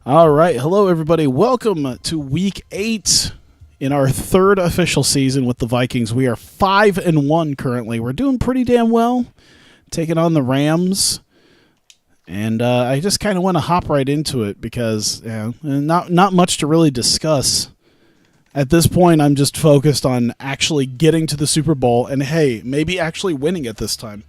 All right. Hello, everybody. Welcome to Week 8 in our third official season with the Vikings. We are 5-1 currently. We're doing pretty damn well, taking on the Rams. And I just kind of want to hop right into it because not much to really discuss. At this point, I'm just focused on actually getting to the Super Bowl and, hey, maybe actually winning it this time.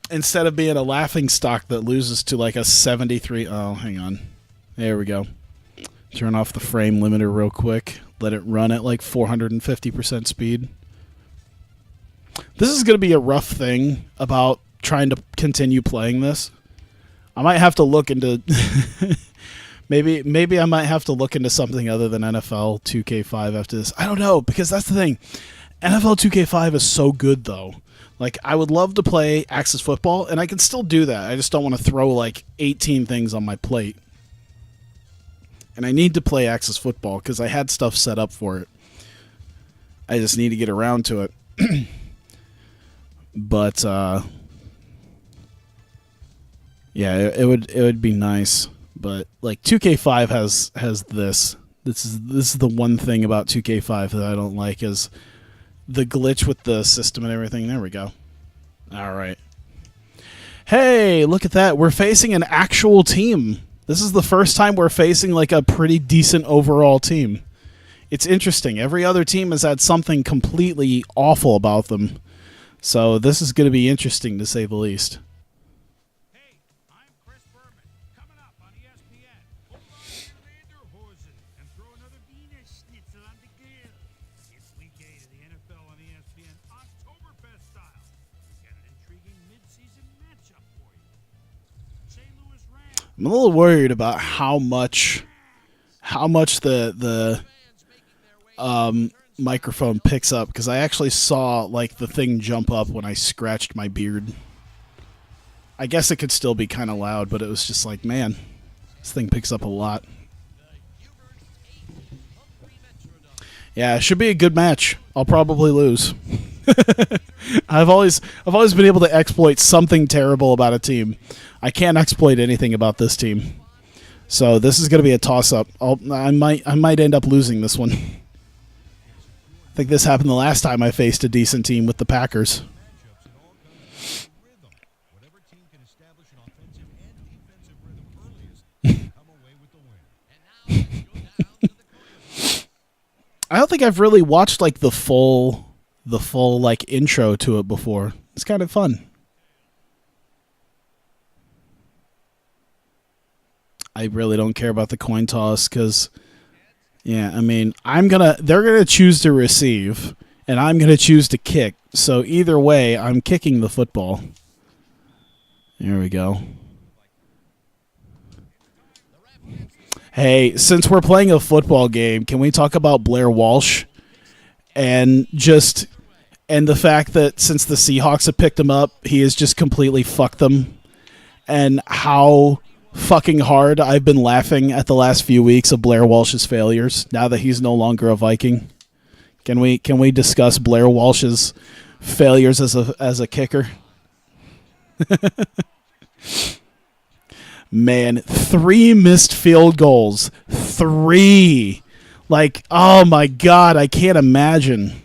Instead of being a laughing stock that loses to like a 73. Oh, hang on. There we go. Turn off the frame limiter real quick. Let it run at like 450% speed. This is going to be a rough thing about trying to continue playing this. I might have to look into... maybe I might have to look into something other than NFL 2K5 after this. I don't know, because that's the thing. NFL 2K5 is so good, though. Like, I would love to play Axis Football, and I can still do that. I just don't want to throw, like, 18 things on my plate. And I need to play Axis Football because I had stuff set up for it. I just need to get around to it. But, yeah, it would be nice. But, like, 2K5 has this. This is the one thing about 2K5 that I don't like is... the glitch with the system and everything. There we go. All right. Hey, look at that. We're facing an actual team. This is the first time we're facing like a pretty decent overall team. It's interesting. Every other team has had something completely awful about them. So this is going to be interesting to say the least. Hey, I'm Chris Berman. Coming up on ESPN. Hold on to your lederhosen and throw another Wiener Schnitzel on the grill. It's week 8 of the NFL on ESPN, Oktoberfest style. We've got an intriguing mid-season matchup for you. St. Louis Rams. I'm a little worried about how much the microphone picks up because I actually saw like the thing jump up when I scratched my beard. I guess it could still be kind of loud, but it was just like, man, this thing picks up a lot. Yeah, it should be a good match. I'll probably lose. I've always been able to exploit something terrible about a team. I can't exploit anything about this team. So this is going to be a toss-up. I might end up losing this one. I think this happened the last time I faced a decent team with the Packers. I don't think I've really watched like the full like intro to it before. It's kind of fun. I really don't care about the coin toss because, yeah, I mean, they're gonna choose to receive, and I'm gonna choose to kick. So either way, I'm kicking the football. There we go. Hey, since we're playing a football game, can we talk about Blair Walsh and the fact that since the Seahawks have picked him up, he has just completely fucked them, and how fucking hard I've been laughing at the last few weeks of Blair Walsh's failures now that he's no longer a Viking. Can we discuss Blair Walsh's failures as a kicker? Man, 3 missed field goals. 3. Like, oh my God, I can't imagine.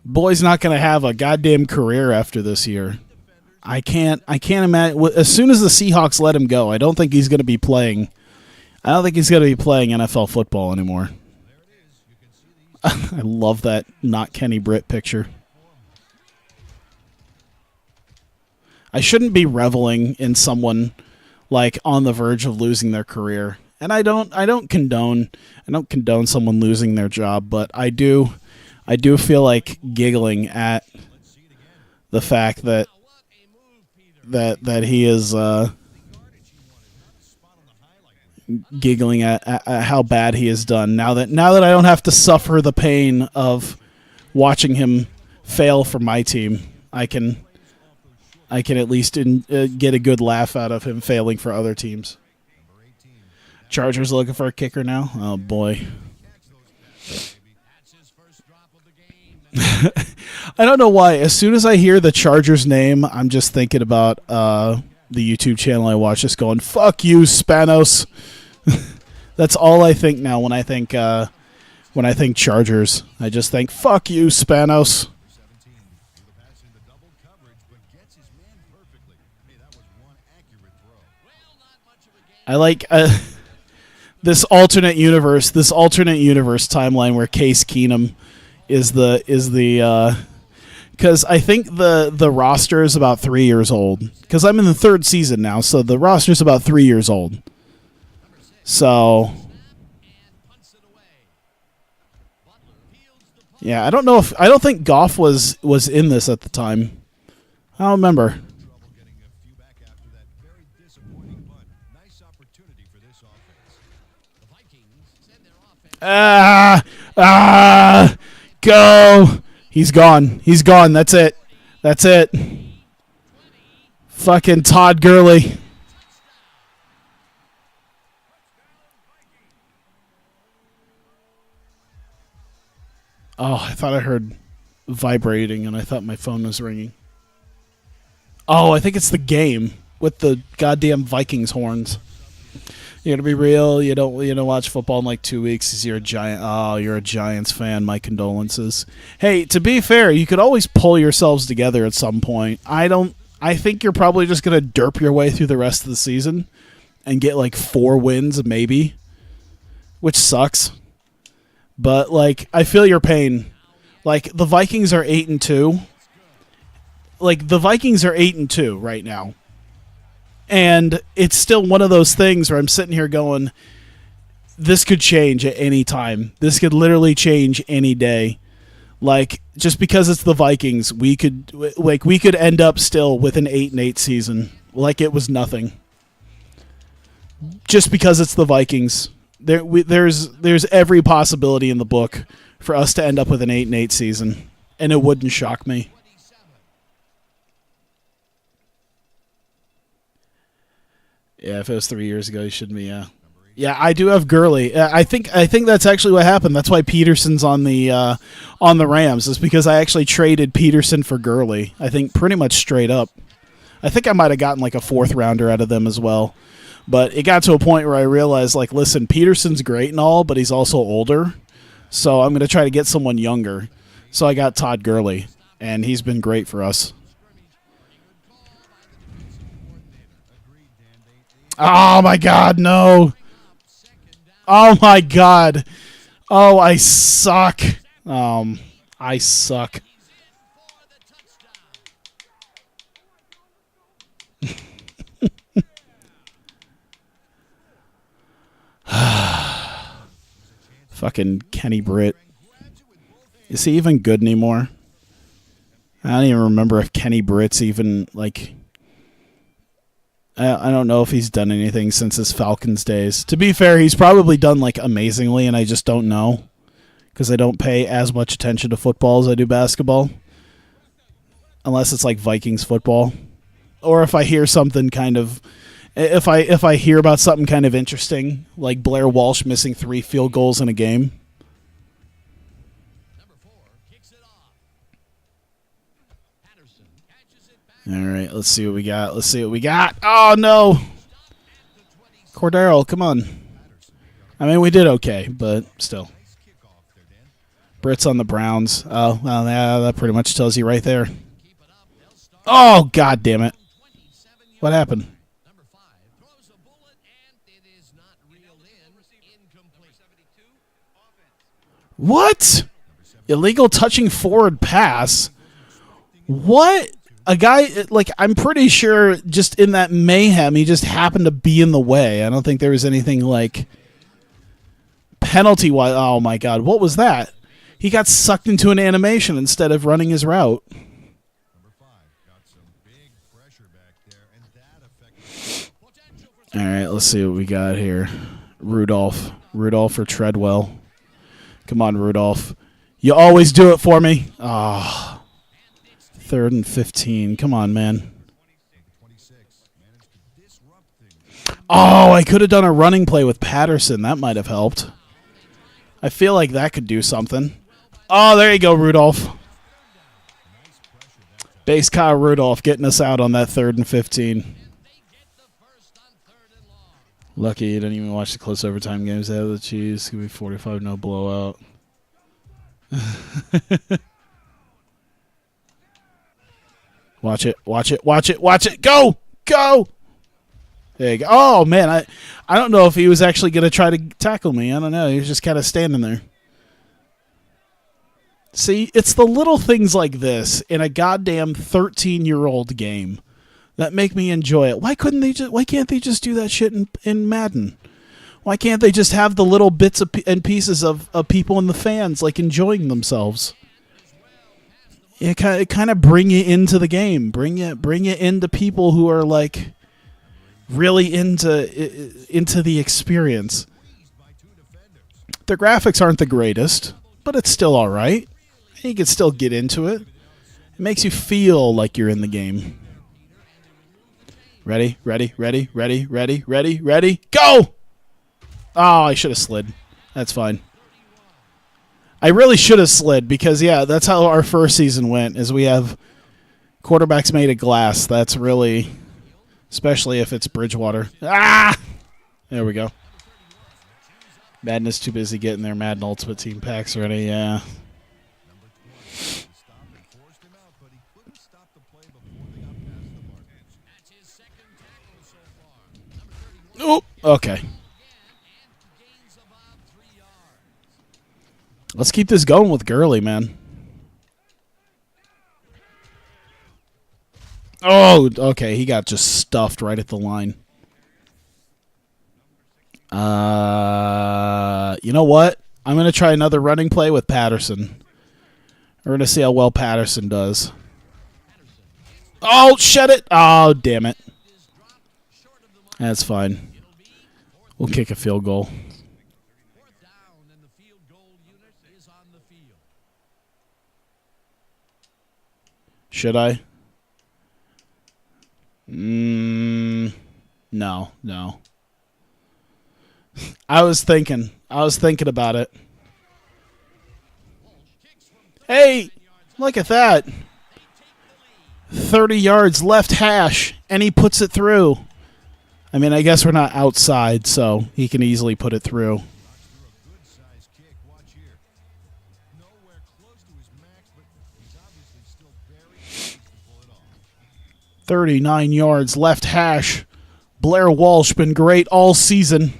Boy's not going to have a goddamn career after this year. I can't imagine. As soon as the Seahawks let him go, I don't think he's going to be playing. I don't think he's going to be playing NFL football anymore. I love that not Kenny Britt picture. I shouldn't be reveling in someone like on the verge of losing their career. And I don't condone someone losing their job, but I do feel like giggling at the fact that he is giggling at how bad he has done now that I don't have to suffer the pain of watching him fail for my team. I can at least get a good laugh out of him failing for other teams. Chargers looking for a kicker now. Oh boy. I don't know why. As soon as I hear the Chargers name, I'm just thinking about the YouTube channel I watch, just going, "Fuck you, Spanos." That's all I think now when I think Chargers. I just think, "Fuck you, Spanos." I like this alternate universe timeline where Case Keenum is the because I think the roster is about 3 years old. Because I'm in the third season now, so the roster is about 3 years old. So, yeah, I don't think Goff was in this at the time. I don't remember. Go. He's gone. He's gone. That's it. That's it. Fucking Todd Gurley. Oh, I thought I heard vibrating and I thought my phone was ringing. Oh, I think it's the game with the goddamn Vikings horns. You're gonna be real. You don't watch football in like 2 weeks because you're a giant. Oh, you're a Giants fan. My condolences. Hey, to be fair, you could always pull yourselves together at some point. I think you're probably just gonna derp your way through the rest of the season and get like 4 wins maybe, which sucks. But like, I feel your pain. Like the Vikings are 8-2. Like the Vikings are 8-2 right now. And it's still one of those things where I'm sitting here going, this could change at any time. This could literally change any day. Like, just because it's the Vikings, we could end up still with an 8-8 season. Like it was nothing. Just because it's the Vikings. There's every possibility in the book for us to end up with an 8-8 season. And it wouldn't shock me. Yeah, if it was 3 years ago, you shouldn't be. Yeah, I do have Gurley. I think that's actually what happened. That's why Peterson's on the Rams. Is because I actually traded Peterson for Gurley. I think pretty much straight up. I think I might have gotten like a 4th rounder out of them as well. But it got to a point where I realized, like, listen, Peterson's great and all, but he's also older. So I'm going to try to get someone younger. So I got Todd Gurley, and he's been great for us. Oh, my God, no. Oh, my God. Oh, I suck. I suck. Fucking Kenny Britt. Is he even good anymore? I don't even remember if Kenny Britt's even, like... I don't know if he's done anything since his Falcons days. To be fair, he's probably done like amazingly, and I just don't know because I don't pay as much attention to football as I do basketball, unless it's like Vikings football, or if I hear something kind of, if I hear about something kind of interesting, like Blair Walsh missing 3 field goals in a game. All right, let's see what we got. Oh, no. Cordero, come on. I mean, we did okay, but still. Britt's on the Browns. Oh, well, yeah, that pretty much tells you right there. Oh, God damn it. What happened? What? Illegal touching forward pass? What? A guy, like, I'm pretty sure just in that mayhem, he just happened to be in the way. I don't think there was anything, like, penalty-wise. Oh, my God. What was that? He got sucked into an animation instead of running his route. All right, let's see what we got here. Rudolph for Treadwell. Come on, Rudolph. You always do it for me. Ah. 3rd and 15. Come on, man. Oh, I could have done a running play with Patterson. That might have helped. I feel like that could do something. Oh, there you go, Rudolph. Base Kyle Rudolph getting us out on that 3rd and 15. Lucky you didn't even watch the close overtime games. They have the Chiefs. Could be 45, no blowout. Watch it, watch it, watch it, watch it. Go! Go! There you go. Oh, man. I don't know if he was actually going to try to tackle me. I don't know. He was just kind of standing there. See, it's the little things like this in a goddamn 13-year-old game that make me enjoy it. Why can't they just do that shit in Madden? Why can't they just have the little bits and pieces of people in the fans like enjoying themselves? It kind of bring you into the game. Bring you into people who are like really into the experience. The graphics aren't the greatest, but it's still all right. You can still get into it. It makes you feel like you're in the game. Ready, ready, ready, ready, ready, ready, ready, go! Oh, I should have slid. That's fine. I really should have slid because, yeah, that's how our first season went, is we have quarterbacks made of glass. That's really, especially if it's Bridgewater. Ah! There we go. Madden's too busy getting their Madden Ultimate Team packs ready, yeah. Oh, okay. Let's keep this going with Gurley, man. Oh, okay. He got just stuffed right at the line. You know what? I'm going to try another running play with Patterson. We're going to see how well Patterson does. Oh, shut it. Oh, damn it. That's fine. We'll kick a field goal. Should I? No. I was thinking about it. Hey, look at that. 30 yards left hash, and he puts it through. I mean, I guess we're not outside, so he can easily put it through. 39 yards left hash. Blair Walsh been great all season.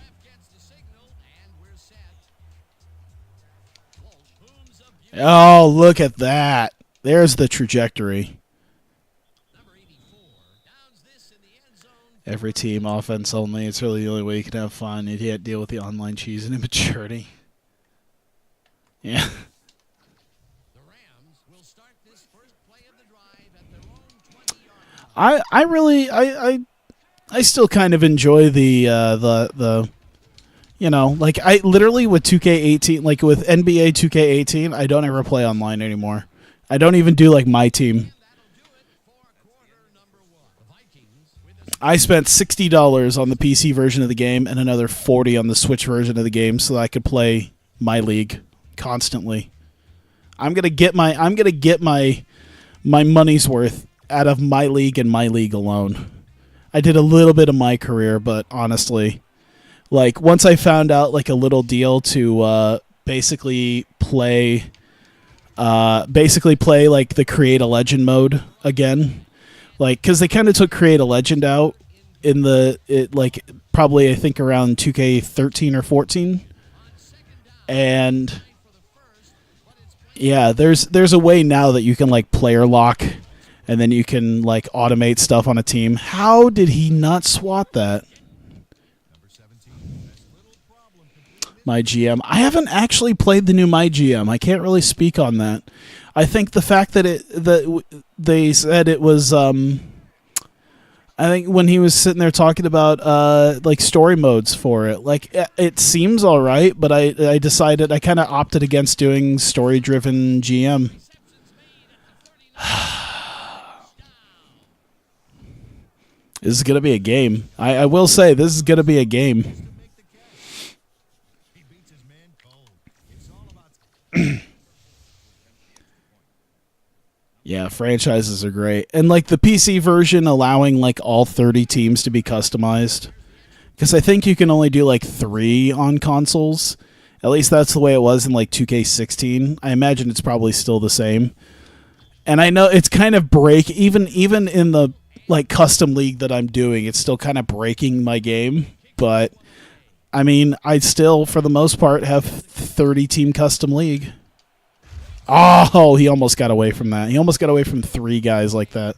Oh, look at that. There's the trajectory. Every team, offense only. It's really the only way you can have fun. You can't deal with the online cheese and immaturity. Yeah. I still kind of enjoy the you know, like I literally with 2K18, like with NBA 2K18, I don't ever play online anymore. I don't even do like my team. I spent $60 on the PC version of the game and another $40 on the Switch version of the game so that I could play my league constantly. I'm gonna get my money's worth out of my league and my league alone. I did a little bit of my career, but honestly, like once I found out like a little deal to basically play like the Create a Legend mode again. Like, because they kind of took Create a Legend out in probably I think around 2K13 or 14, and yeah, there's a way now that you can like player lock, and then you can like automate stuff on a team. How did he not swat that? My GM. I haven't actually played the new My GM. I can't really speak on that. I think the fact that they said it was I think when he was sitting there talking about like story modes for it, like it seems all right, but I decided I kind of opted against doing story driven GM. This is gonna be a game. I will say this is gonna be a game. Yeah, franchises are great. And like the PC version allowing like all 30 teams to be customized. Because I think you can only do like 3 on consoles. At least that's the way it was in like 2K16. I imagine it's probably still the same. And I know it's kind of even in the like custom league that I'm doing, it's still kind of breaking my game. But I mean, I still, for the most part, have 30 team custom league. Oh, he almost got away from that. He almost got away from 3 guys like that.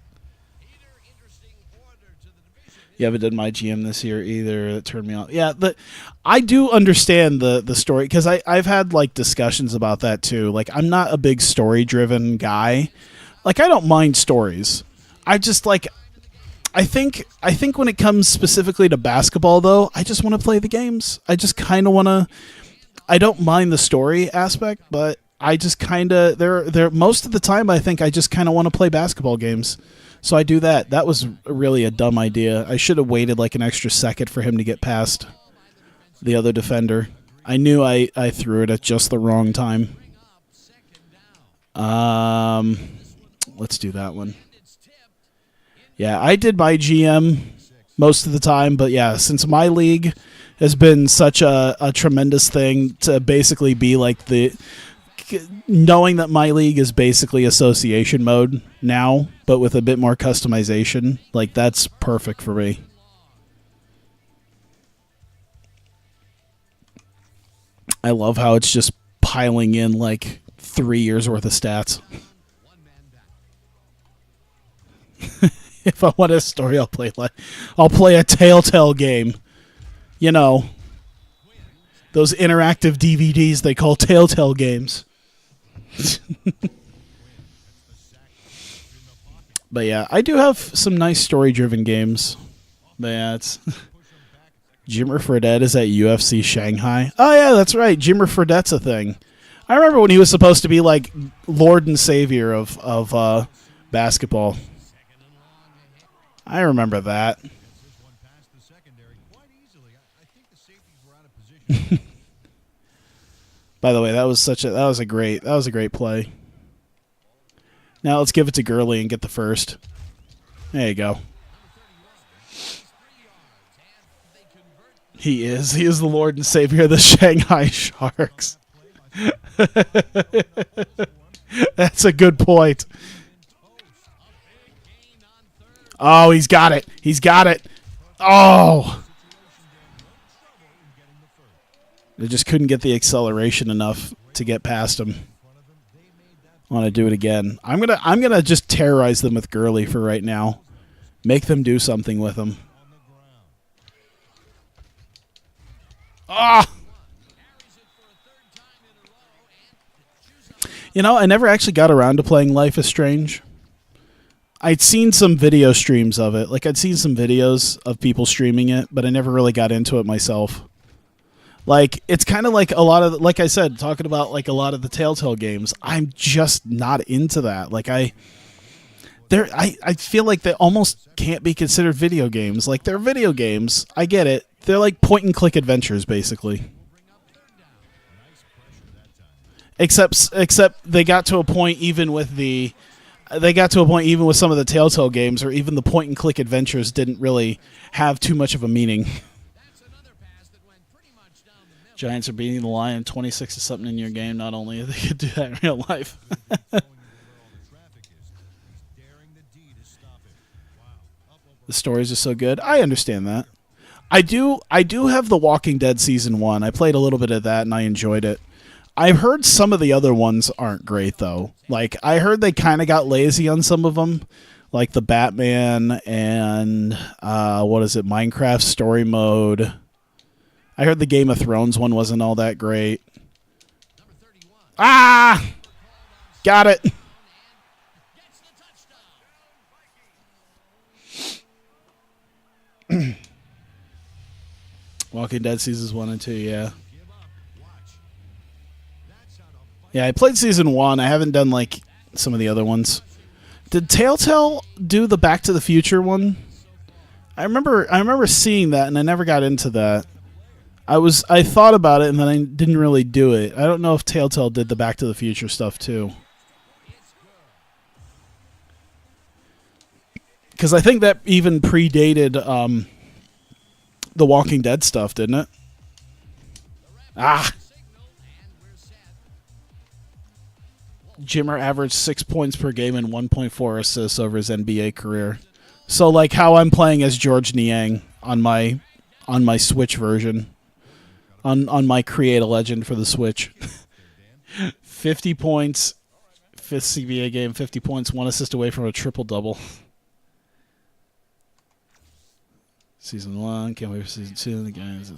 You haven't done my GM this year either. That turned me off. Yeah, I do understand the story, because I've had like discussions about that too. Like, I'm not a big story driven guy. Like, I don't mind stories. I just like, I think when it comes specifically to basketball though, I just want to play the games. I just kind of want to. I don't mind the story aspect, but I just kind of there most of the time I think I just kind of want to play basketball games. So I do that. That was really a dumb idea. I should have waited like an extra second for him to get past the other defender. I knew I threw it at just the wrong time. Let's do that one. Yeah, I did my GM most of the time, but yeah, since my league has been such a tremendous thing to basically be like knowing that my league is basically association mode now, but with a bit more customization, like that's perfect for me. I love how it's just piling in like 3 years worth of stats. If I want a story, I'll play a Telltale game. You know, those interactive DVDs they call Telltale games. But yeah, I do have some nice story-driven games. But yeah, it's Jimmer Fredette is at UFC Shanghai. Oh yeah, that's right. Jimmer Fredette's a thing. I remember when he was supposed to be like Lord and Savior of basketball. I remember that. By the way, that was a great play. Now let's give it to Gurley and get the first. There you go. He is the Lord and Savior of the Shanghai Sharks. That's a good point. Oh, he's got it. He's got it. Oh. They just couldn't get the acceleration enough to get past him. I want to do it again. I'm gonna just terrorize them with Gurley for right now. Make them do something with him. Ah! You know, I never actually got around to playing Life is Strange. I'd seen some video streams of it. Like, I'd seen some videos of people streaming it, but I never really got into it myself. Like, it's kind of like a lot of, like I said, talking about like a lot of the Telltale games. I'm just not into that. Like, I feel like they almost can't be considered video games. Like, they're video games. I get it. They're like point-and-click adventures, basically. Except they got to a point even with some of the Telltale games, or even the point-and-click adventures didn't really have too much of a meaning. Giants are beating the Lions 26 to something in your game. Not only they could do that in real life. The stories are so good. I understand that. I do have The Walking Dead Season 1. I played a little bit of that, and I enjoyed it. I've heard some of the other ones aren't great, though. Like, I heard they kind of got lazy on some of them, like the Batman and, Minecraft Story Mode. I heard the Game of Thrones one wasn't all that great. Ah! Got it! Walking Dead Seasons 1 and 2, yeah. Yeah, I played Season 1. I haven't done, like, some of the other ones. Did Telltale do the Back to the Future one? I remember seeing that, and I never got into that. I thought about it, and then I didn't really do it. I don't know if Telltale did the Back to the Future stuff, too. because I think that even predated the Walking Dead stuff, didn't it? Jimmer averaged 6 points per game and 1.4 assists over his NBA career. So, like how I'm playing as George Niang on my Switch version, on my Create a Legend for the Switch. 50 points, 5th CBA game, 50 points, 1 assist away from a triple-double. Season 1, can't wait for Season 2. The guys,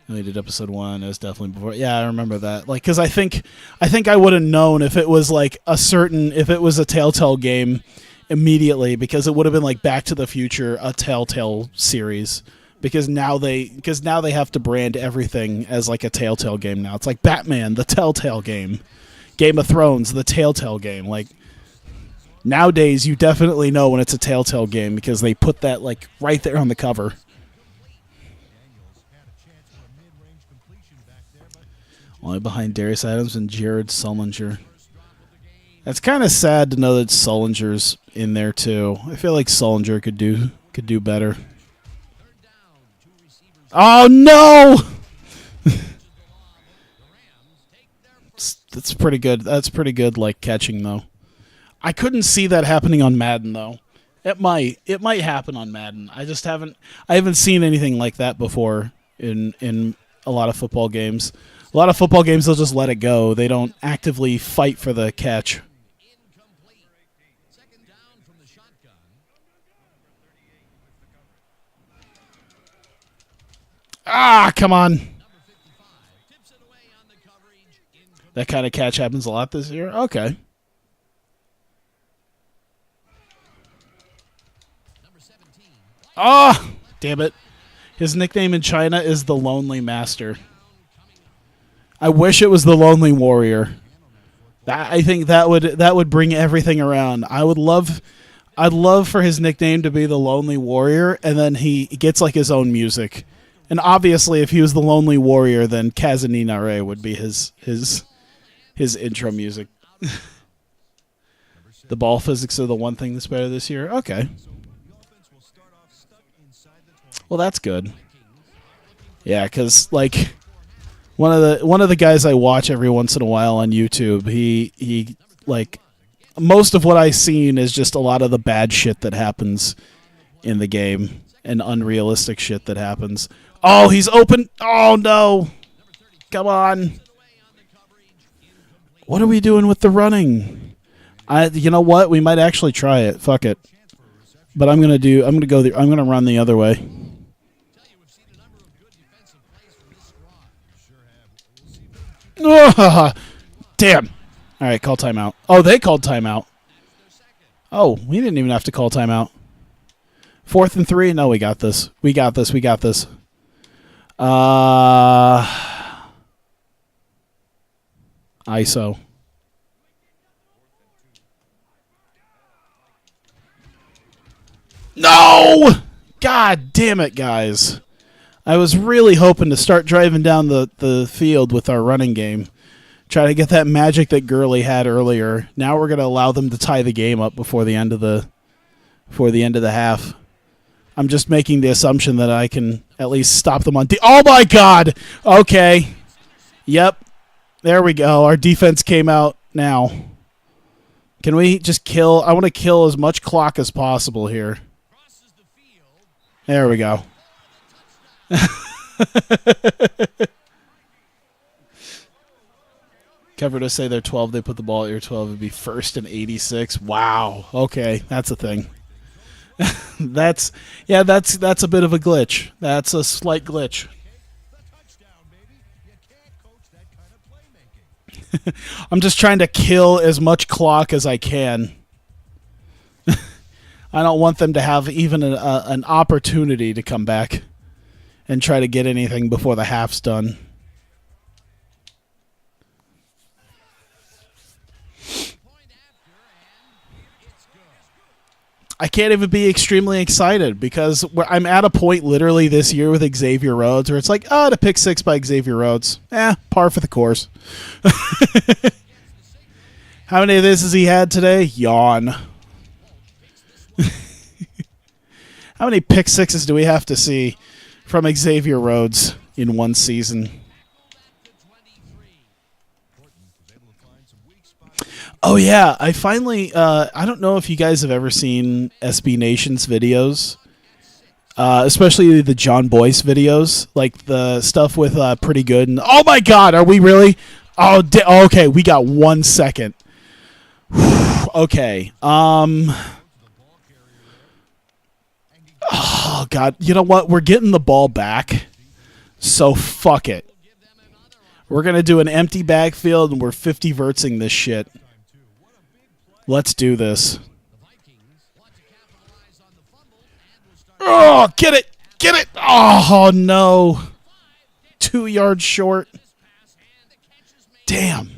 we did episode 1. It was definitely before. Yeah, I remember that. Like, because I think I would have known if it was like if it was a Telltale game immediately, because it would have been like Back to the Future, a Telltale series. Because now they have to brand everything as like a Telltale game now. It's like Batman, the Telltale game, Game of Thrones, the Telltale game. Like nowadays, you definitely know when it's a Telltale game because they put that like right there on the cover. Only behind Darius Adams and Jared Sullinger. That's kind of sad to know that Sullinger's in there too. I feel like Sullinger could do better. Oh no! That's pretty good. That's pretty good, like catching though. I couldn't see that happening on Madden though. It might happen on Madden. I haven't seen anything like that before in a lot of football games. A lot of football games they'll just let it go. They don't actively fight for the catch. Ah, come on. That kind of catch happens a lot this year? Okay. Oh, damn it. His nickname in China is the Lonely Master. I wish it was the Lonely Warrior. I think that would bring everything around. I'd love for his nickname to be the Lonely Warrior, and then he gets like his own music. And obviously, if he was the Lonely Warrior, then Kazaninare would be his intro music. The ball physics are the one thing that's better this year. Okay. Well, that's good. Yeah, because like one of the guys I watch every once in a while on YouTube, he like most of what I've seen is just a lot of the bad shit that happens in the game and unrealistic shit that happens. Oh, he's open. Oh, no. Come on. What are we doing with the running? You know what? We might actually try it. Fuck it. But I'm going to run the other way. Oh, damn. All right, call timeout. Oh, they called timeout. Oh, we didn't even have to call timeout. 4th and 3? No, we got this. We got this. ISO. No! God damn it, guys. I was really hoping to start driving down the field with our running game. Try to get that magic that Gurley had earlier. Now we're going to allow them to tie the game up before the end of the half. I'm just making the assumption that I can at least stop them on oh my god! Okay. Yep. There we go. Our defense came out now. Can we just kill? I want to kill as much clock as possible here. There we go. Cover to say they're 12, they put the ball at your 12, it'd be 1st and 86. Wow. Okay, that's a thing. That's a bit of a glitch. That's a slight glitch. I'm just trying to kill as much clock as I can. I don't want them to have even an opportunity to come back and try to get anything before the half's done. I can't even be extremely excited because I'm at a point literally this year with Xavier Rhodes where it's like, the pick 6 by Xavier Rhodes. Par for the course. How many of this has he had today? Yawn. How many pick sixes do we have to see from Xavier Rhodes in one season? Oh, yeah. I finally, I don't know if you guys have ever seen SB Nation's videos, especially the John Boyce videos, like the stuff with Pretty Good. And, oh, my God, are we really? Oh, okay, we got 1 second. Okay. Oh, God. You know what? We're getting the ball back, so fuck it. We're going to do an empty backfield, and we're 50 vertsing this shit. Let's do this. Oh, get it. Get it. Oh, no. 2 yards short. Damn.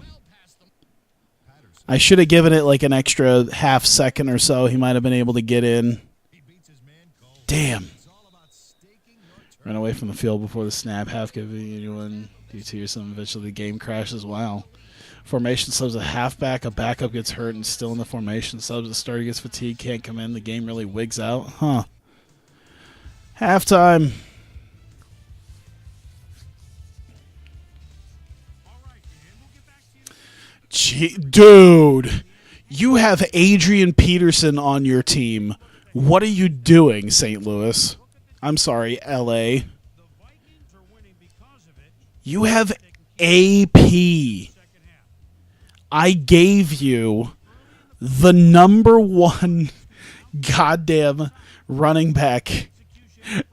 I should have given it like an extra half second or so. He might have been able to get in. Damn. Run away from the field before the snap. Half giving anyone DT or something. Eventually the game crashes. Wow. Formation subs a halfback. A backup gets hurt and still in the formation. Subs a starter gets fatigued. Can't come in. The game really wigs out. Huh. Halftime. Gee, dude, you have Adrian Peterson on your team. What are you doing, St. Louis? I'm sorry, LA. You have AP. I gave you the #1 goddamn running back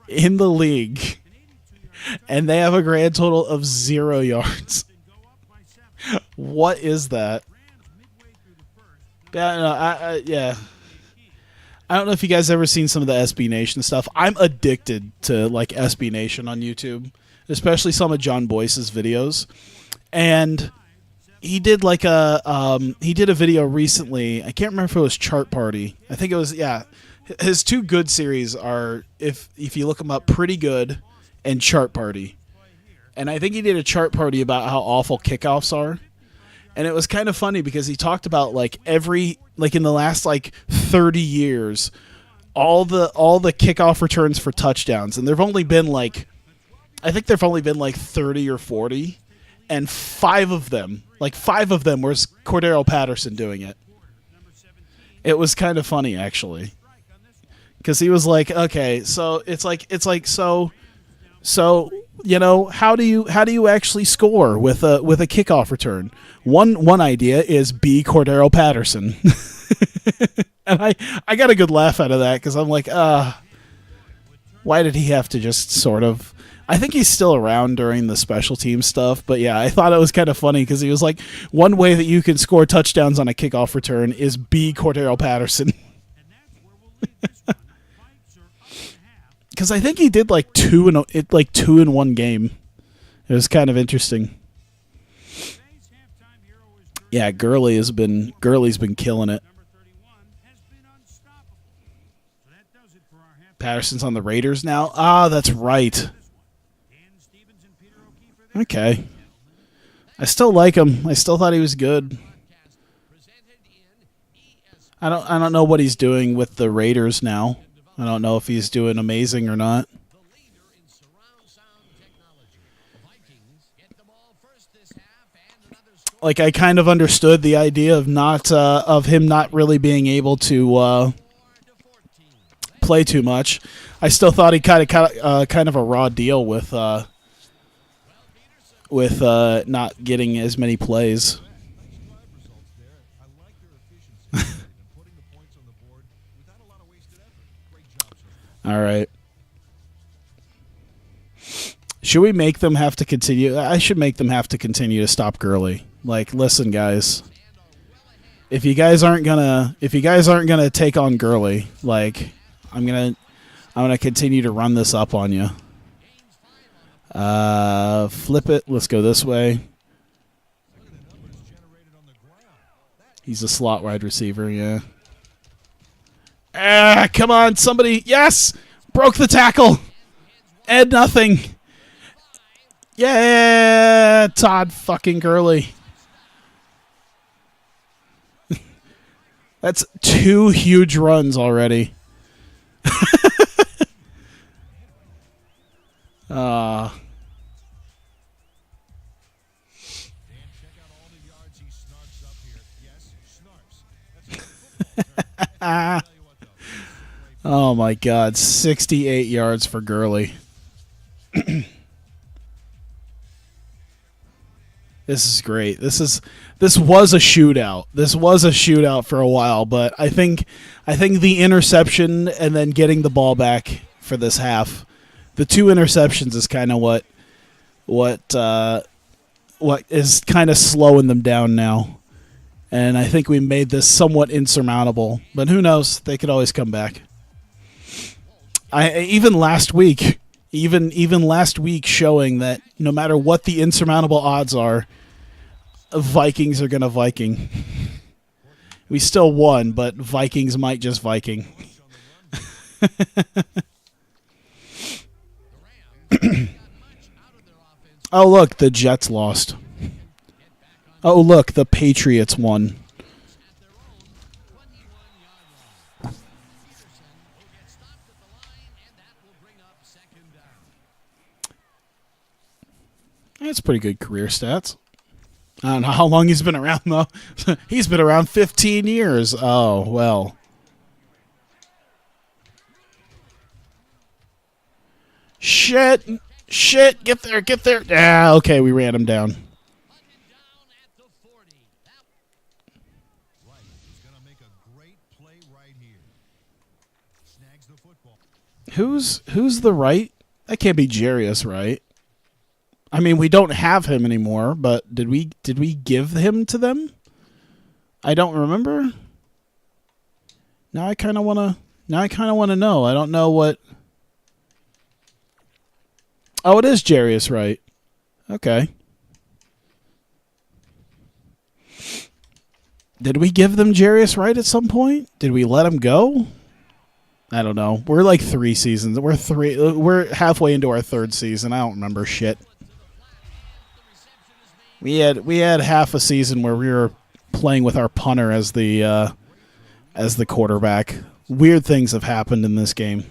in the league, and they have a grand total of 0 yards. What is that? Yeah, no, yeah. I don't know if you guys ever seen some of the SB Nation stuff. I'm addicted to like SB Nation on YouTube, especially some of John Boyce's videos. And he did like a video recently. I can't remember if it was Chart Party. I think it was, yeah. His 2 good series are, if you look them up, Pretty Good and Chart Party. And I think he did a Chart Party about how awful kickoffs are. And it was kind of funny because he talked about like in the last like 30 years, all the kickoff returns for touchdowns. And there've only been like 30 or 40. And 5 of them was Cordero Patterson doing it. It was kind of funny actually. Because he was like, okay, so it's like so you know, how do you actually score with a kickoff return? One idea is be Cordero Patterson. And I got a good laugh out of that because I'm like, why did he have to just sort of? I think he's still around during the special team stuff, but yeah, I thought it was kind of funny because he was like, one way that you can score touchdowns on a kickoff return is be Cordero Patterson. Because I think he did like 2 in one game. It was kind of interesting. Yeah, Gurley's been killing it. Patterson's on the Raiders now. Ah, that's right. Okay. I still like him. I still thought he was good. I don't know what he's doing with the Raiders now. I don't know if he's doing amazing or not. Like, I kind of understood the idea of of him not really being able to play too much. I still thought he kind of a raw deal with not getting as many plays. All right. Should we make them have to continue? I should make them have to continue to stop Gurley. Like, listen, guys. If you guys aren't gonna take on Gurley, like, I'm gonna continue to run this up on you. Flip it. Let's go this way. He's a slot wide receiver, yeah. Come on, somebody. Yes! Broke the tackle. And nothing. Yeah, Todd fucking Gurley. That's 2 huge runs already. uh, Dan, check out all the yards he snarks up here. Yes, snarks. That's a football term. I'll tell you what, though. oh my God, 68 yards for Gurley. This is great. This was a shootout. This was a shootout for a while, but I think the interception and then getting the ball back for this half, the 2 interceptions is kind of what is kind of slowing them down now. And I think we made this somewhat insurmountable, but who knows? They could always come back. Even last week showing that no matter what the insurmountable odds are, Vikings are going to Viking. We still won, but Vikings might just Viking. Oh, look, the Jets lost. Oh, look, the Patriots won. That's pretty good career stats. I don't know how long he's been around, though. He's been around 15 years. Oh, well. Shit. Get there. Ah, okay, we ran him down. Who's the right? That can't be Jarius, right? I mean, we don't have him anymore, but did we give him to them? I don't remember. Now I kind of want to know. I don't know what. Oh, it is Jarius, right? Okay. Did we give them Jarius Wright at some point? Did we let him go? I don't know. We're like 3 seasons. We're halfway into our 3rd season. I don't remember shit. We had half a season where we were playing with our punter as the quarterback. Weird things have happened in this game.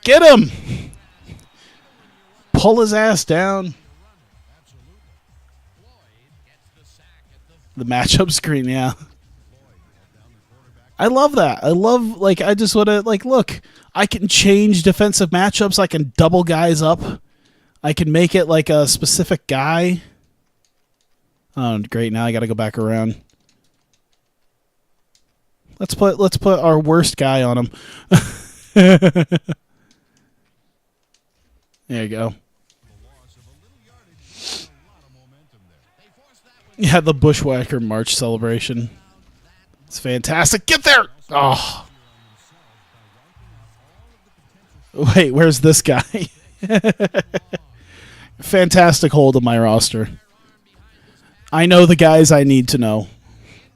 Get him! Pull his ass down. The matchup screen, yeah. I love that. I love, I just want to, look, I can change defensive matchups. I can double guys up. I can make it like a specific guy. Oh, great. Now I got to go back around. Let's put our worst guy on him. There you go. Yeah, the Bushwhacker March celebration. It's fantastic. Get there! Oh. Wait, where's this guy? Fantastic hold of my roster. I know the guys I need to know.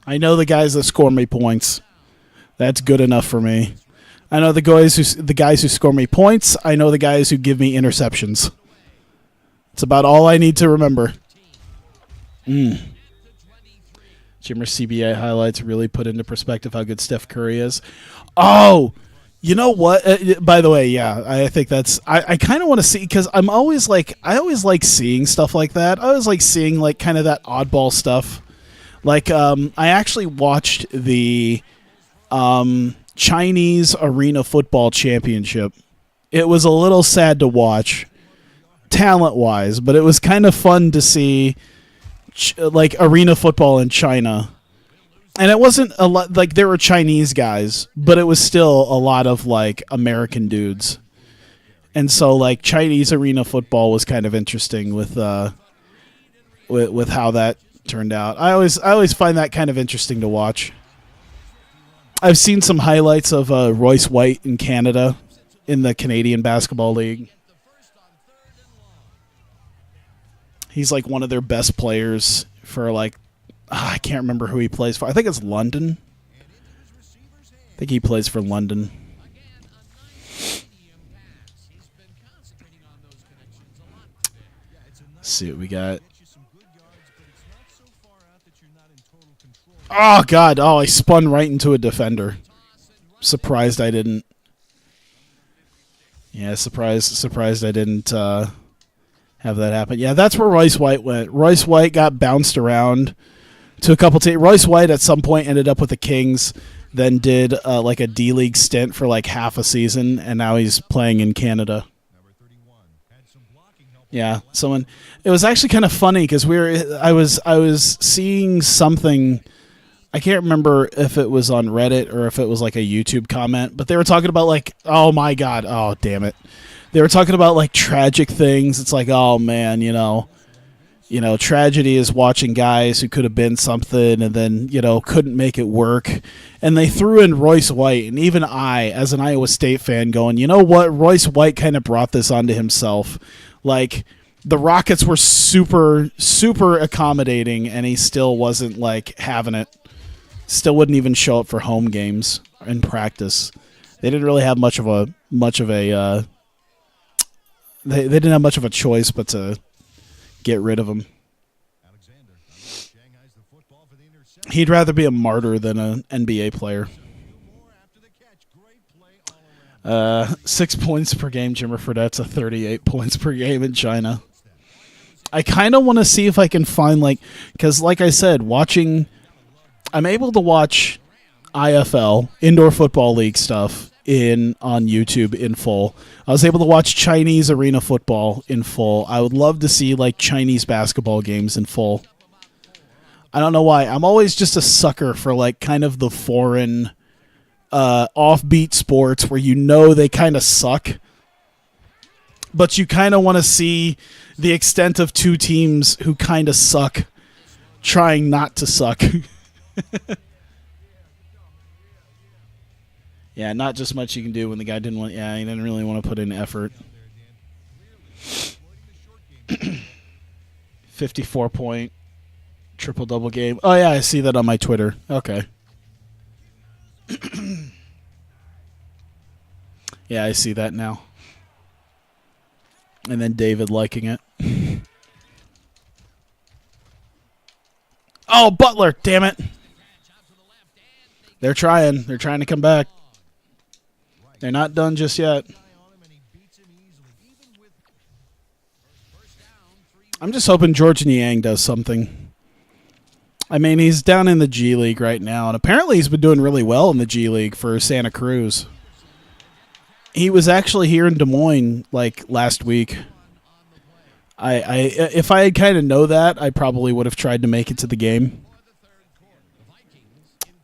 I know the guys that score me points. That's good enough for me. I know the guys who score me points. I know the guys who give me interceptions. It's about all I need to remember. Jimmer CBA highlights really put into perspective how good Steph Curry is. Oh, you know what? By the way, yeah, I think that's. I kind of want to see because I always like seeing stuff like that. I always like seeing kind of that oddball stuff. I actually watched the Chinese Arena Football Championship. It was a little sad to watch, talent-wise, but it was kind of fun to see. Arena football in China, and it wasn't a lot there were Chinese guys, but it was still a lot of American dudes, and so Chinese arena football was kind of interesting with how that turned out. I always find that kind of interesting to watch. I've seen some highlights of Royce White in Canada in the Canadian Basketball League. He's one of their best players for I can't remember who he plays for. I think it's London. I think he plays for London. Let's see what we got. Oh, God. Oh, I spun right into a defender. Surprised I didn't. Yeah, surprised I didn't have that happen. Yeah, that's where Royce White went. Royce White got bounced around to a couple teams. Royce White at some point ended up with the Kings, then did like a D-League stint for like half a season, and now he's playing in Canada. Yeah, it was actually kind of funny because I was seeing something. I can't remember if it was on Reddit or if it was like a YouTube comment, but they were talking about like, oh my God, oh damn it. They were talking about like tragic things. It's like, oh man, tragedy is watching guys who could have been something and then, couldn't make it work. And they threw in Royce White, and even I, as an Iowa State fan, going, you know what? Royce White kind of brought this onto himself. Like, the Rockets were super, super accommodating, and he still wasn't like having it. Still wouldn't even show up for home games in practice. They didn't really have much of a they didn't have much of a choice but to get rid of him. He'd rather be a martyr than an NBA player. 6 points per game. Jimmer Fredette's a 38 points per game in China. I kind of want to see if I can find because like I said, I'm able to watch IFL, Indoor Football League stuff on YouTube in full. I was able to watch Chinese arena football in full. I would love to see Chinese basketball games in full. I don't know why. I'm always just a sucker for kind of the foreign offbeat sports where they kind of suck. But you kind of want to see the extent of two teams who kind of suck trying not to suck. Yeah, not just much you can do when the guy didn't want. Yeah, he didn't really want to put in effort. 54-point triple-double game. Oh yeah, I see that on my Twitter. Okay. Yeah, I see that now. And then David liking it. Oh, Butler! Damn it! They're trying. They're trying to come back. They're not done just yet. I'm just hoping George Niang does something. I mean, he's down in the G League right now, and apparently he's been doing really well in the G League for Santa Cruz. He was actually here in Des Moines last week. If I had kind of know that, I probably would have tried to make it to the game.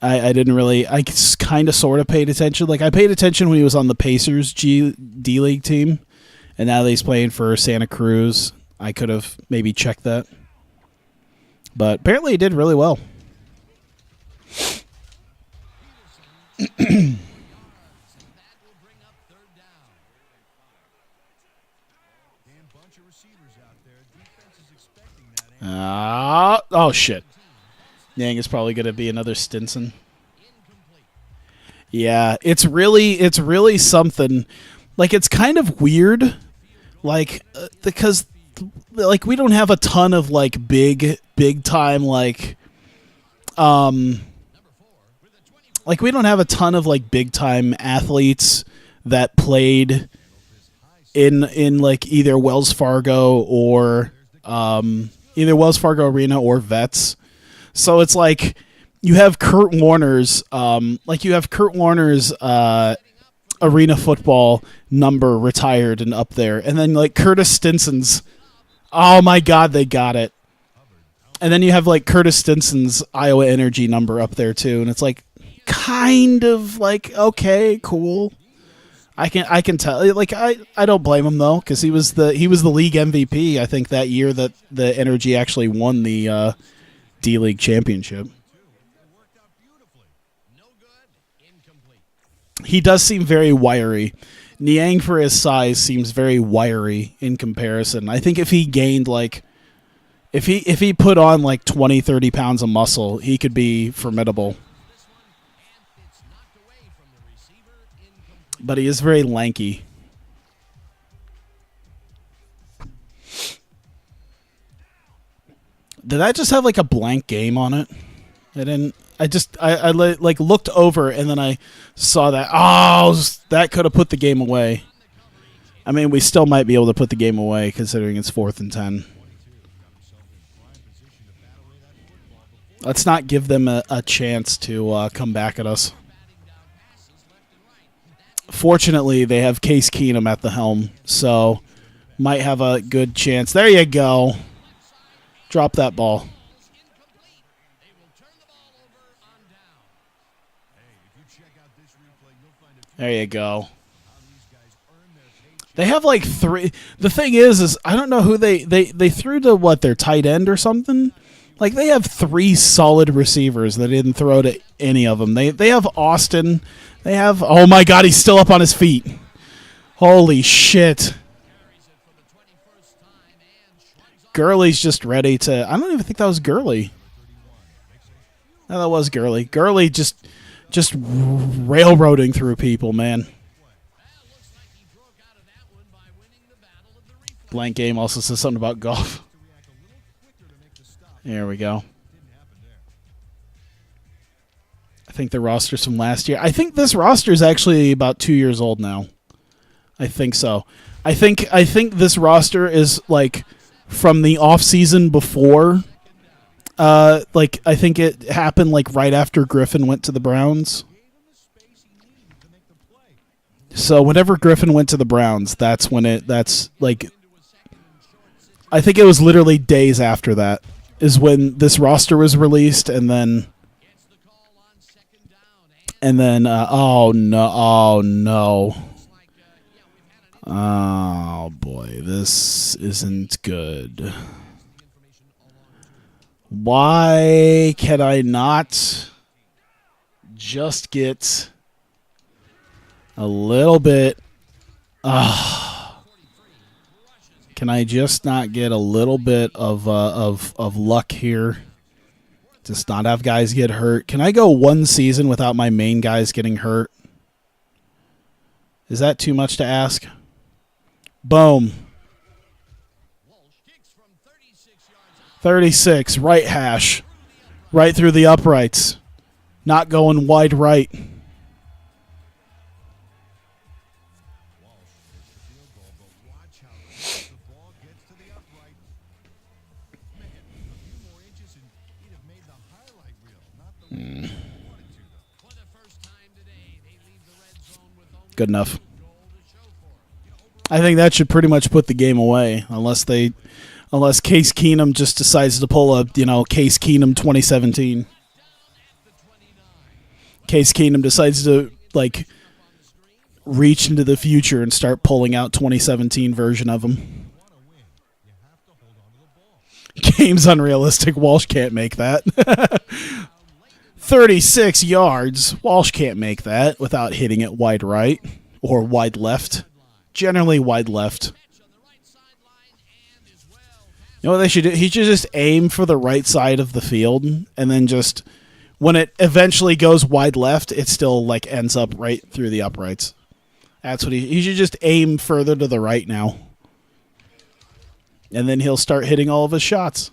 I didn't really. I kind of sort of paid attention. I paid attention when he was on the Pacers D League team, and now that he's playing for Santa Cruz, I could have maybe checked that. But apparently he did really well. Oh, shit. Yang is probably going to be another Stinson. Yeah, it's really something. It's kind of weird, because we don't have a ton of big time we don't have a ton of big time athletes that played in either Wells Fargo or either Wells Fargo Arena or Vets. So it's you have Kurt Warner's arena football number retired and up there, and then Curtis Stinson's. Oh my God, they got it. And then you have Curtis Stinson's Iowa Energy number up there too, and it's kind of okay, cool. I can tell. I don't blame him though, because he was the league MVP. I think that year that the Energy actually won the D League championship. He does seem very wiry. Niang, for his size, seems very wiry in comparison. I think if he gained if he put on 20, 30 pounds of muscle, he could be formidable. But he is very lanky. Did that just have like a blank game on it? I didn't. I like looked over and then I saw that. Oh, that could have put the game away. I mean, we still might be able to put the game away considering it's 4th and 10. Let's not give them a chance to come back at us. Fortunately, they have Case Keenum at the helm, so might have a good chance. There you go. Drop that ball. There you go. They have like 3. The thing is I don't know who they threw to what, their tight end or something? Like they have 3 solid receivers that didn't throw to any of them. They have Austin. They have, oh my God, he's still up on his feet. Holy shit. Gurley's just ready to, I don't even think that was Gurley. No, that was Gurley. Gurley just railroading through people, man. Blank game also says something about golf. There we go. I think the roster's from last year. I think this roster is actually about 2 years old now. I think so. I think this roster is like from the off season before. Like I think it happened like right after Griffin went to the Browns. So whenever Griffin went to the Browns, that's like I think it was literally days after that is when this roster was released, and then oh no. Oh boy, this isn't good. Why can I not just get a little bit? Can I just not get a little bit of luck here? Just not have guys get hurt. Can I go one season without my main guys getting hurt? Is that too much to ask? Boom. 36, right hash. Right through the uprights. Not going wide right. Good enough. I think that should pretty much put the game away, unless Case Keenum just decides to pull a, Case Keenum 2017. Case Keenum decides to like reach into the future and start pulling out 2017 version of him. Game's unrealistic. Walsh can't make that. 36 yards. Walsh can't make that without hitting it wide right or wide left. Generally wide left. You know what they should do? He should just aim for the right side of the field, and then just when it eventually goes wide left, it still like ends up right through the uprights. That's what he should just aim further to the right now. And then he'll start hitting all of his shots.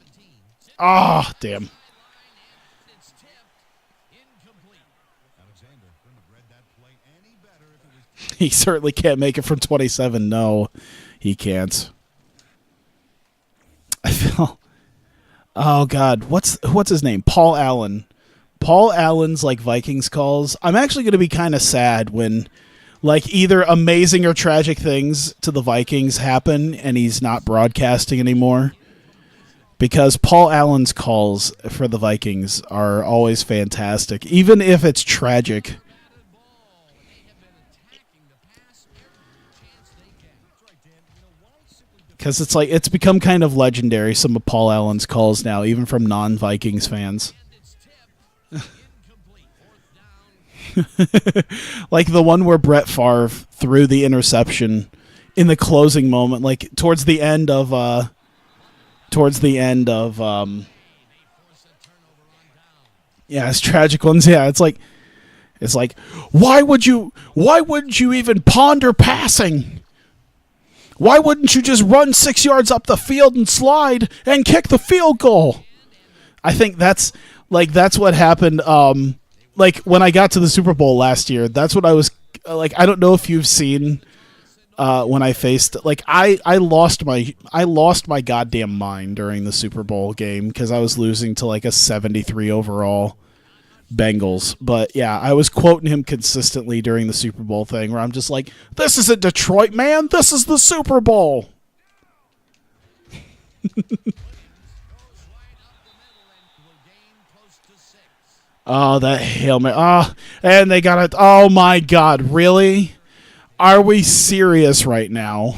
Ah, damn. He certainly can't make it from 27. No, he can't. I feel... Oh, God. What's his name? Paul Allen. Paul Allen's, like, Vikings calls. I'm actually going to be kind of sad when, like, either amazing or tragic things to the Vikings happen and he's not broadcasting anymore. Because Paul Allen's calls for the Vikings are always fantastic, even if it's tragic. Because it's like it's become kind of legendary, some of Paul Allen's calls now, even from non-Vikings fans. Like the one where Brett Favre threw the interception in the closing moment, like towards the end of yeah, it's tragic ones. Yeah, it's like why wouldn't you even ponder passing? Why wouldn't you just run 6 yards up the field and slide and kick the field goal? I think that's what happened. Like when I got to the Super Bowl last year, that's what I was like. I don't know if you've seen when I faced like I lost my goddamn mind during the Super Bowl game because I was losing to like a 73 overall Bengals. But yeah, I was quoting him consistently during the Super Bowl thing where I'm just like, this isn't Detroit, man. This is the Super Bowl. Oh, that Hail Mary. Oh, and they got it. Oh, my God. Really? Are we serious right now?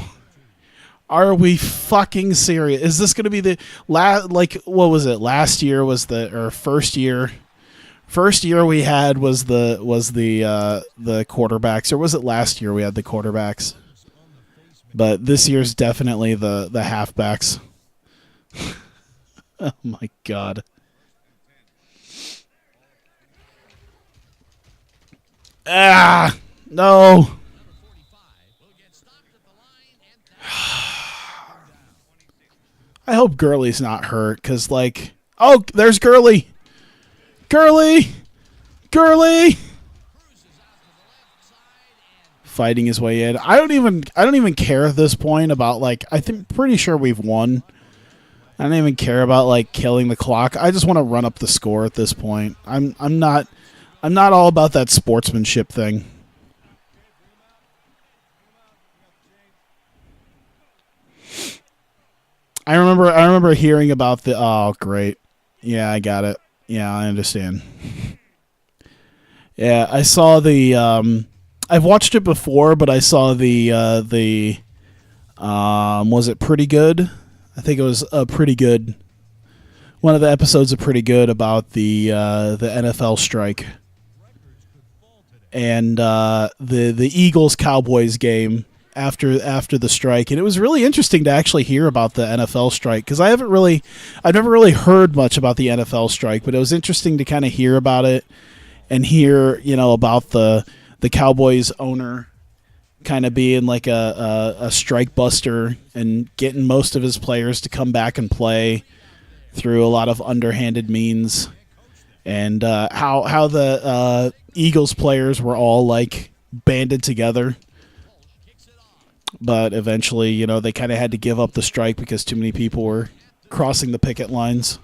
Are we fucking serious? Is this going to be the like what was it? Last year was or first year. First year we had was the quarterbacks, or was it last year we had the quarterbacks? But this year's definitely the halfbacks. Oh my God. Ah, no. I hope Gurley's not hurt, because, like... Oh, there's Gurley! Gurley! Fighting his way in. I don't even care at this point about, like... pretty sure we've won. I don't even care about, like, killing the clock. I just want to run up the score at this point. I'm not all about that sportsmanship thing. I remember hearing about the... Oh, great. Yeah, I got it. Yeah, I understand. Yeah, I saw the... I've watched it before, but I saw the was it Pretty Good? I think it was Pretty Good. One of the episodes of Pretty Good about the NFL strike. And the Eagles-Cowboys game after the strike, and it was really interesting to actually hear about the NFL strike because I've never really heard much about the NFL strike, but it was interesting to kind of hear about it and hear about the Cowboys owner kind of being like a strike buster and getting most of his players to come back and play through a lot of underhanded means, and how the Eagles players were all like banded together. But eventually, they kind of had to give up the strike because too many people were crossing the picket lines.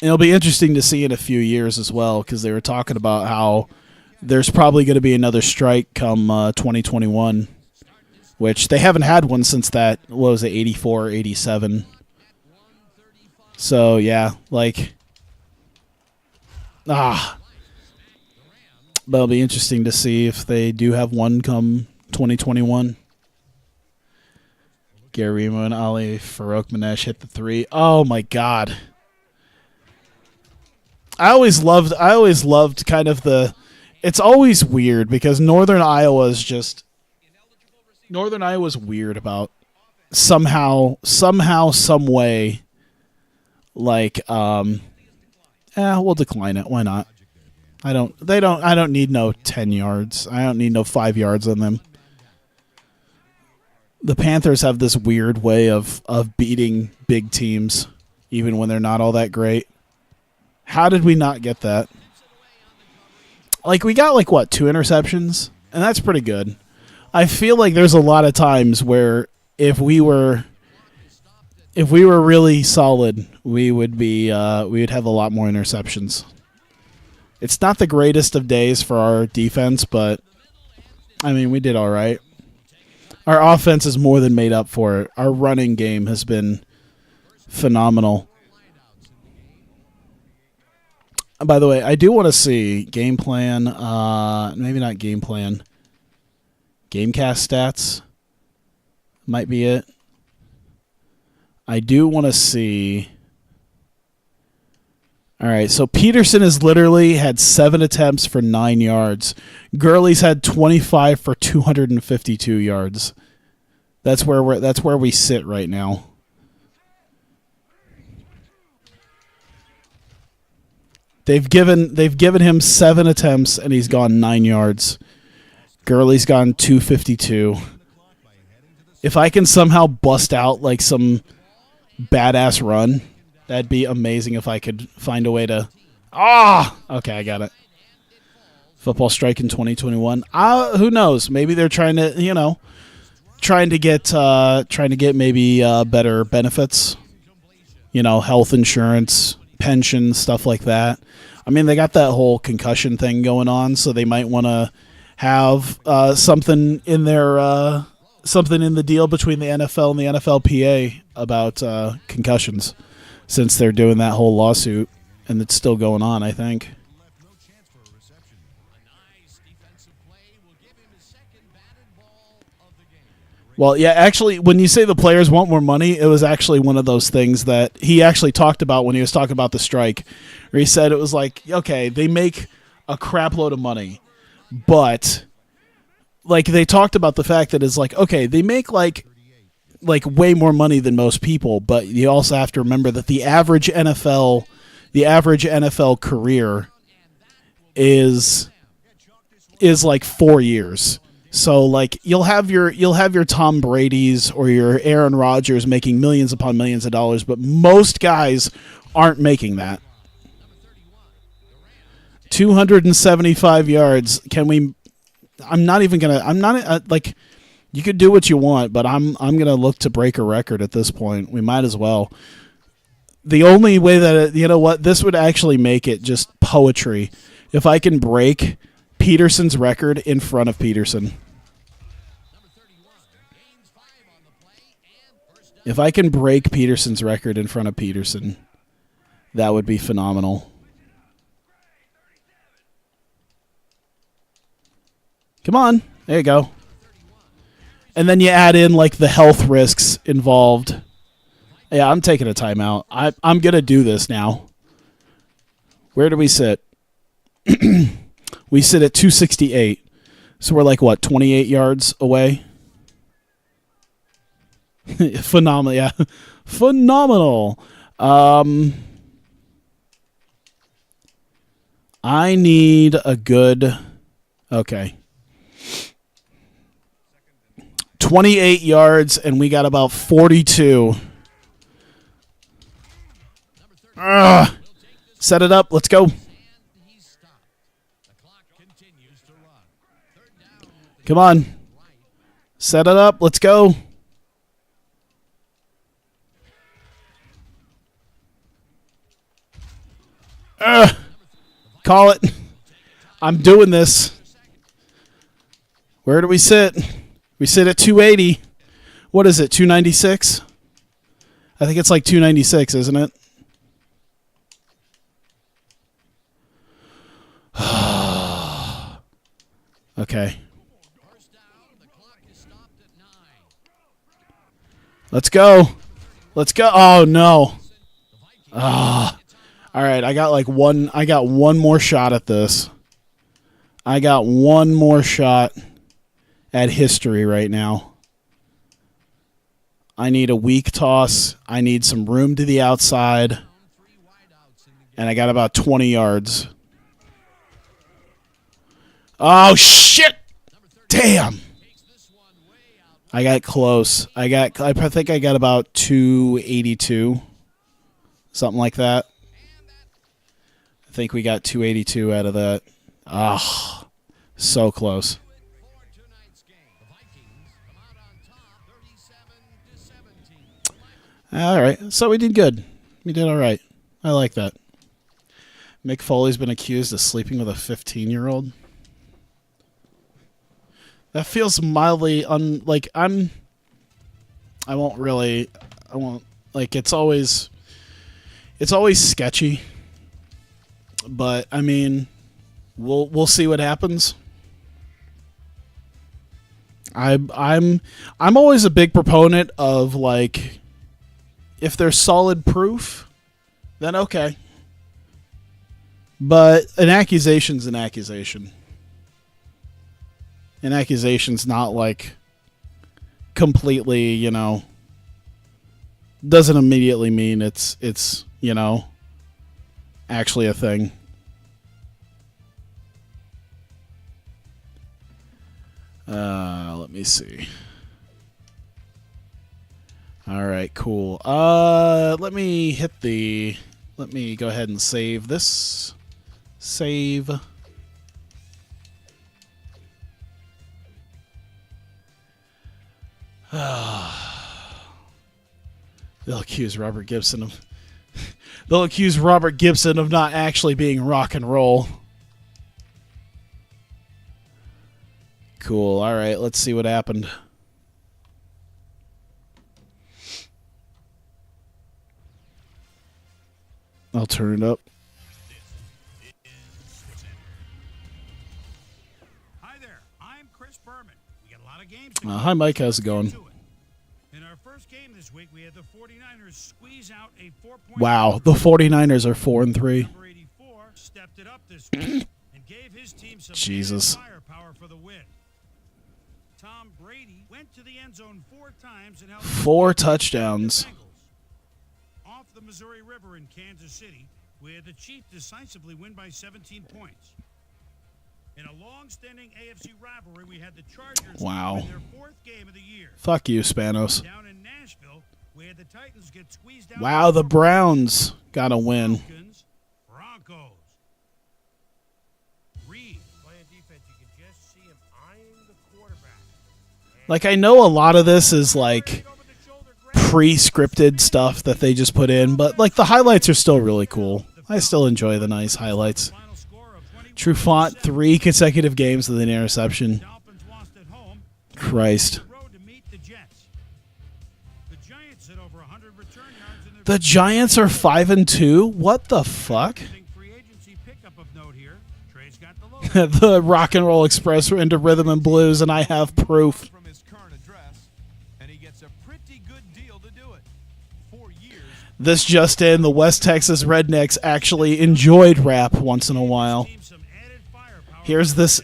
It'll be interesting to see in a few years as well, because they were talking about how there's probably going to be another strike come 2021, which they haven't had one since that, what was it, 84 or 87. So, yeah, like... But it'll be interesting to see if they do have one come 2021. Garimo and Ali Farouk Manesh hit the 3. Oh my God! I always loved kind of the. It's always weird because Northern Iowa's weird about somehow, some way. Like, we'll decline it. Why not? I don't need no 10 yards. I don't need no 5 yards on them. The Panthers have this weird way of beating big teams, even when they're not all that great. How did we not get that? Like, we got, 2 interceptions? And that's pretty good. I feel like there's a lot of times where if we were really solid, we would have a lot more interceptions. It's not the greatest of days for our defense, but, I mean, we did all right. Our offense is more than made up for it. Our running game has been phenomenal. By the way, I do want to see game plan, maybe not game plan, Gamecast stats might be it. I do want to see... All right, so Peterson has literally had 7 attempts for 9 yards. Gurley's had 25 for 252 yards. That's where we sit right now. They've given him 7 attempts and he's gone 9 yards. Gurley's gone 252. If I can somehow bust out like some badass run. That'd be amazing if I could find a way to. Okay, I got it. Football strike in 2021. Who knows? Maybe they're trying to, trying to get maybe better benefits. Health insurance, pension, stuff like that. I mean, they got that whole concussion thing going on, so they might want to have something in the deal between the NFL and the NFLPA about concussions, since they're doing that whole lawsuit, and it's still going on, I think. Well, yeah, actually, when you say the players want more money, it was actually one of those things that he actually talked about when he was talking about the strike, where he said it was like, okay, they make a crap load of money, but like they talked about the fact that it's like, okay, they make like way more money than most people, but you also have to remember that the average NFL career is like 4 years. So like you'll have your Tom Brady's or your Aaron Rodgers making millions upon millions of dollars, but most guys aren't making that. 275 yards. You could do what you want, but I'm gonna look to break a record at this point. We might as well. The only way that this would actually make it just poetry if I can break Peterson's record in front of Peterson. If I can break Peterson's record in front of Peterson, that would be phenomenal. Come on. There you go. And then you add in like the health risks involved. Yeah, I'm taking a timeout. I'm going to do this now. Where do we sit? We sit at 268. So we're like, what, 28 yards away? Phenomenal, yeah. Phenomenal. I need a good... Okay. 28 yards, and we got about 42. Set it up. Let's go. Come on. Set it up. Let's go. Call it. I'm doing this. Where do we sit? We sit at 280. What is it, 296? I think it's like 296, isn't it? Okay. Let's go. Let's go. Oh, no. All right, I got one more shot at this. I got one more shot at history right now. I need a weak toss. I need some room to the outside. And I got about 20 yards. Oh, shit! Damn! I got close. I think I got about 282. Something like that. I think we got 282 out of that. So close. All right, so we did good. We did all right. I like that. Mick Foley's been accused of sleeping with a 15-year-old. That feels mildly I won't it's always sketchy. But I mean, we'll see what happens. I'm always a big proponent of like, if there's solid proof, then okay. But an accusation's an accusation. An accusation's not like completely, doesn't immediately mean it's actually a thing. Let me see. All right, cool. Let me go ahead and save this. Save. They'll accuse Robert Gibson of not actually being rock and roll. Cool. All right, let's see what happened. I'll turn it up. Hi there, I'm Chris Berman. We got a lot of games. Hi, Mike. How's it going? In our first game this week, we had the 49ers squeeze out a 4-point. Wow, the 49ers are 4-3. Number 84 stepped it up this week and gave his team some Jesus. firepower for the win. Tom Brady went to the end zone 4 times and held 4 touchdowns. Off the Missouri River in Kansas City, we had the Chiefs decisively win by 17 points. In a long-standing AFC rivalry, we had the Chargers win their 4th game of the year. Fuck you, Spanos. Down in Nashville, we had the Titans get squeezed out. Wow, the Browns got a win. Broncos. Reed playing defense. You can just see him eyeing the quarterback. Like, I know a lot of this is like pre-scripted stuff that they just put in, but like the highlights are still really cool. I still enjoy the nice highlights. Trufant, 3 consecutive games with an interception. Christ. The Giants are 5-2? What the fuck? The Rock and Roll Express were into rhythm and blues, and I have proof. This just in, the West Texas Rednecks actually enjoyed rap once in a while. Here's this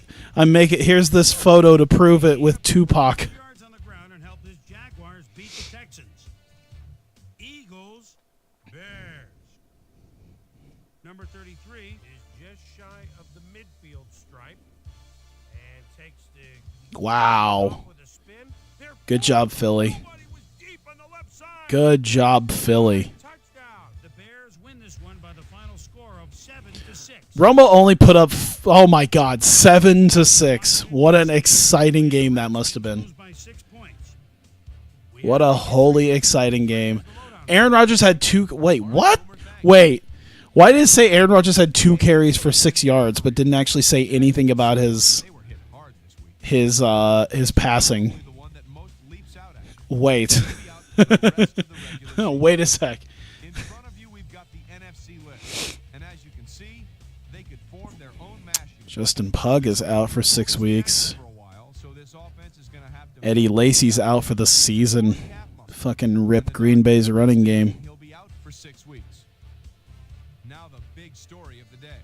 photo to prove it with Tupac. Eagles, Bears. Number 33 is just shy of the midfield stripe and takes the Wow. Good job, Philly. Good job, Philly. Romo only put up, oh my God, 7-6. What an exciting game that must have been. What a holy exciting game. Aaron Rodgers had 2. Wait, what? Wait. Why did it say Aaron Rodgers had 2 carries for 6 yards, but didn't actually say anything about his passing? Wait. Wait a sec. Justin Pugh is out for 6 weeks. Eddie Lacy's out for the season. Fucking rip Green Bay's running game. He'll be out for 6 weeks. Now the big story of the day.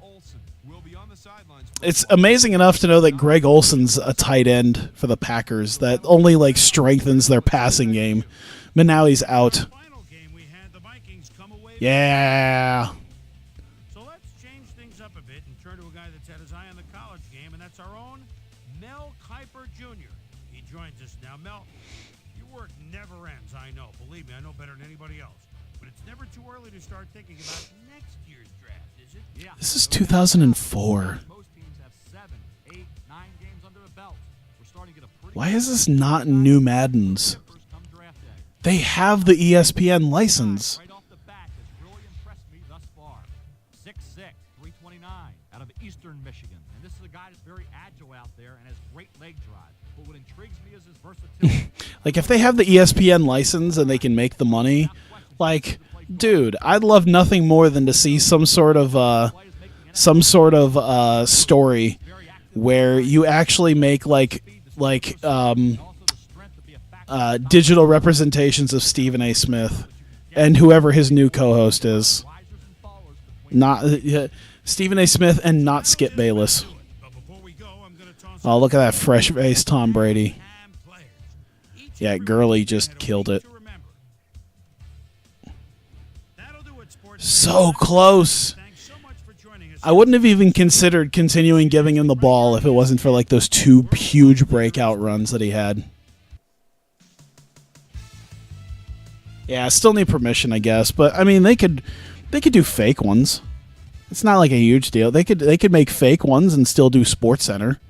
Olsen will be on the sidelines. It's amazing enough to know that Greg Olson's a tight end for the Packers. That only like strengthens their passing game. But now he's out. Yeah. So let's change things up a bit and turn to a guy that's had his eye on the college game, and that's our own Mel Kiper Jr. He joins us now. Mel, your work never ends, I know. Believe me, I know better than anybody else. But it's never too early to start thinking about next year's draft, is it? Yeah. This is 2004. Most teams have 7, 8, 9 games under the belt. We're starting to get a pretty Why is this not in New Madden's? They have the ESPN license. right off the bat has really impressed me thus far. 6'6", 329 out of Eastern Michigan. And this is a guy that's very agile out there and has great leg drive. But what intrigues me is his versatility. Like, if they have the ESPN license and they can make the money, like, dude, I'd love nothing more than to see some sort of story where you actually make digital representations of Stephen A. Smith and whoever his new co-host is. Not Stephen A. Smith and not Skip Bayless. Oh, look at that fresh-faced Tom Brady. Yeah, Gurley just killed it. So close. I wouldn't have even considered continuing giving him the ball if it wasn't for like those 2 huge breakout runs that he had. Yeah, still need permission, I guess. But I mean, they could do fake ones. It's not like a huge deal. They could make fake ones and still do Sports Center.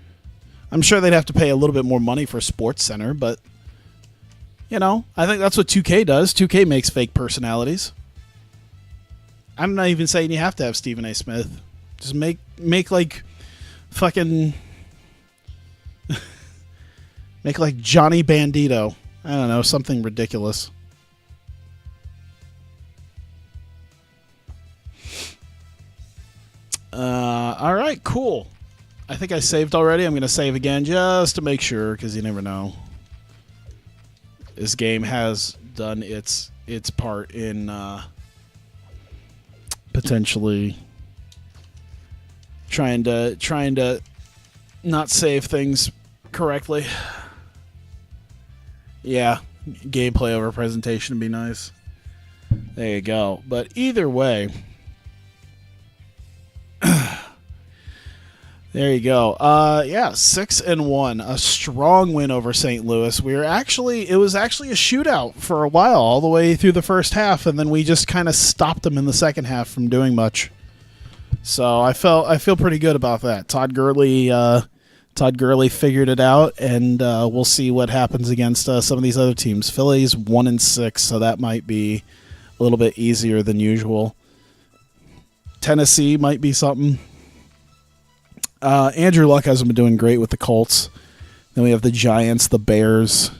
I'm sure they'd have to pay a little bit more money for Sports Center, but you know, I think that's what 2K does. 2K makes fake personalities. I'm not even saying you have to have Stephen A. Smith. Just make like fucking make like Johnny Bandito. I don't know, something ridiculous. All right, cool. I think I saved already. I'm going to save again just to make sure, because you never know. This game has done its part in potentially trying to not save things correctly. Yeah, gameplay over presentation would be nice. There you go. But either way, there you go. Yeah, 6-1, a strong win over St. Louis. It was actually a shootout for a while, all the way through the first half, and then we just kind of stopped them in the second half from doing much. So I feel pretty good about that. Todd Gurley figured it out, and we'll see what happens against some of these other teams. Philly's 1-6, so that might be a little bit easier than usual. Tennessee might be something. Andrew Luck hasn't been doing great with the Colts. Then we have the Giants, the Bears,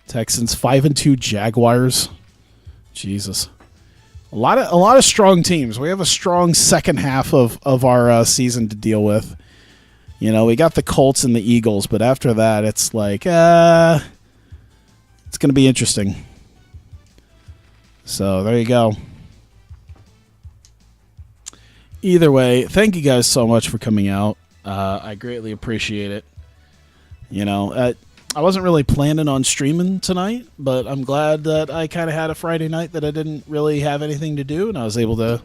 Texans, 5-2 Jaguars. Jesus, a lot of strong teams. We have a strong second half of our season to deal with. You know, we got the Colts and the Eagles, but after that, it's like it's going to be interesting. So there you go. Either way, thank you guys so much for coming out. I greatly appreciate it. You know, I wasn't really planning on streaming tonight, but I'm glad that I kind of had a Friday night that I didn't really have anything to do, and I was able to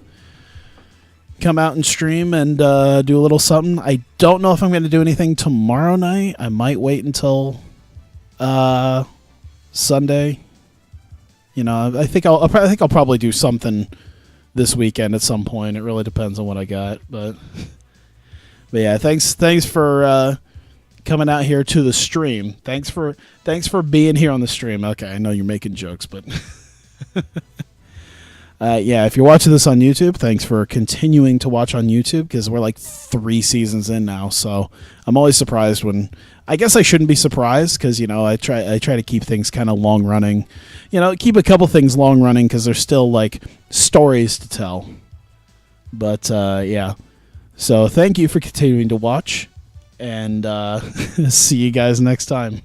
come out and stream and do a little something. I don't know if I'm going to do anything tomorrow night. I might wait until Sunday. You know, I think I'll probably do something this weekend at some point. It really depends on what I got, but yeah, thanks for coming out here to the stream. Thanks for being here on the stream. Okay, I know you're making jokes, but yeah, if you're watching this on YouTube, thanks for continuing to watch on YouTube, because we're like 3 seasons in now. So I'm always surprised when, I guess I shouldn't be surprised, because you know I try to keep things kind of long running. You know, keep a couple things long running because there's still like stories to tell. But yeah. So thank you for continuing to watch, and see you guys next time.